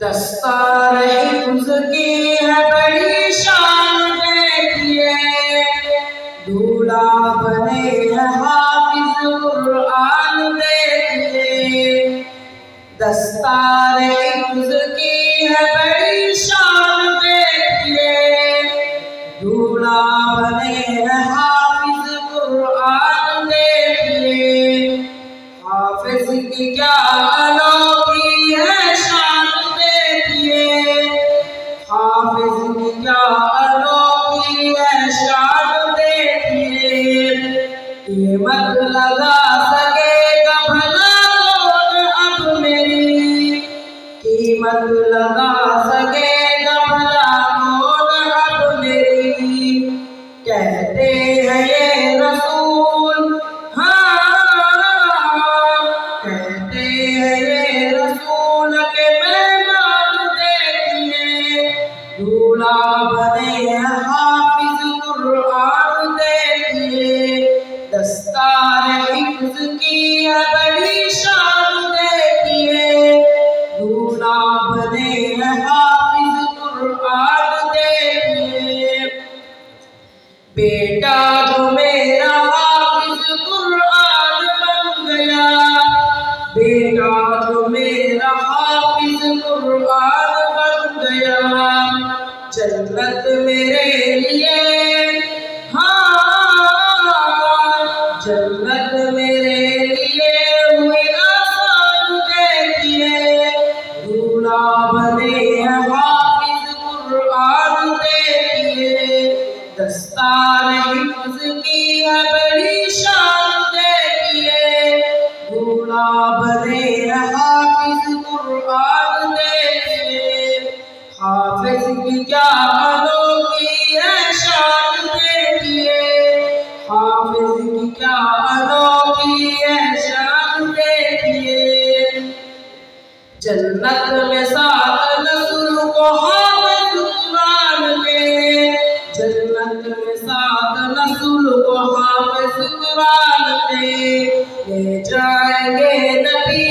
دستار حفظ کی ہے بڑی شان دیکھیے، دولہا بنے ہیں حافظ قرآن دیکھیے۔ دستار حفظ کی ہے بڑی شان دیکھیے، دولہا بنے ہیں حافظ قرآن دیکھیے۔ حافظ کی کیا انوکھی ہے شان دیکھیے، حافظ کی کیا انوکھی ہے شان دیکھیے۔ قیمت لگا سکے گا بھلا کون اب میری، قیمت لگا سکے گا بھلا کون اب میری۔ کہتے ہیں یہ رسول، کہتے ہیں یہ رسول کے مہمان دیکھیے، دولہا بنے ہیں حافظ قرآن دیکھیے۔ دستار حفظ کی ہے بڑی شان دیکھیے، دولہا بنے ہیں حافظ قرآن دیکھیے۔ بیٹا جو میرا حافظ قرآن بن گیا، بیٹا جو میرا حافظ قرآن بن گیا، جنت میرے لیے، جنت میرے لیے ہوئی آسان دیکھیے، دولہا بنے ہیں حافظ قرآن دیکھیے۔ دستار حفظ کی ہے بڑی شان دیکھیے، دولہا بنے ہیں حافظ قرآن دیکھیے۔ حافظ کی کیا انوکھی ہے شان دیکھیے، حافظ کی کیا انوکھی ہے شان دیکھیے۔ جنت میں سات نسل کو حافظ قرآن کے، جنت میں سات نسل کو حافظ قرآن کے، لے جائیں گے نبی،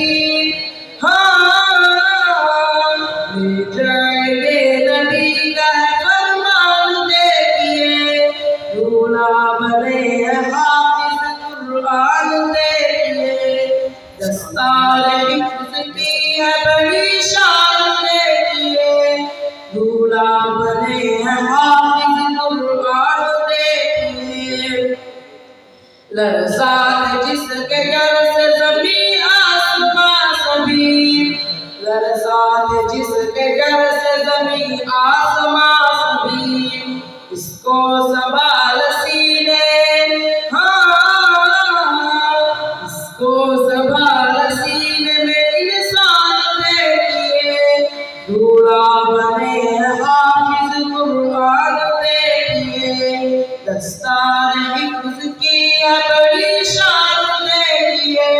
لے جائیں گے نبی کا فرمان دیکھیے، دولہا بنے ہیں حافظ قرآن دیکھیے۔ دستار حفظ کی ہے بڑی شان دیکھیے، دولہا بنے ہیں حافظ قرآن دیکھیے۔ لرزات جس کے گھر سے زمین آسمان سبھی، لرزات جس کے گھر سے زمین آسمان سبھی، اس کو سنبھال سینے، اس کو سنبھال سینے میں انسان دیکھیے، دولہا بنے ہیں حافظ قرآن دیکھیے۔ دستار حفظ کی ہے بڑی شان دیکھیے،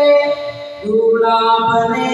دولہا بنے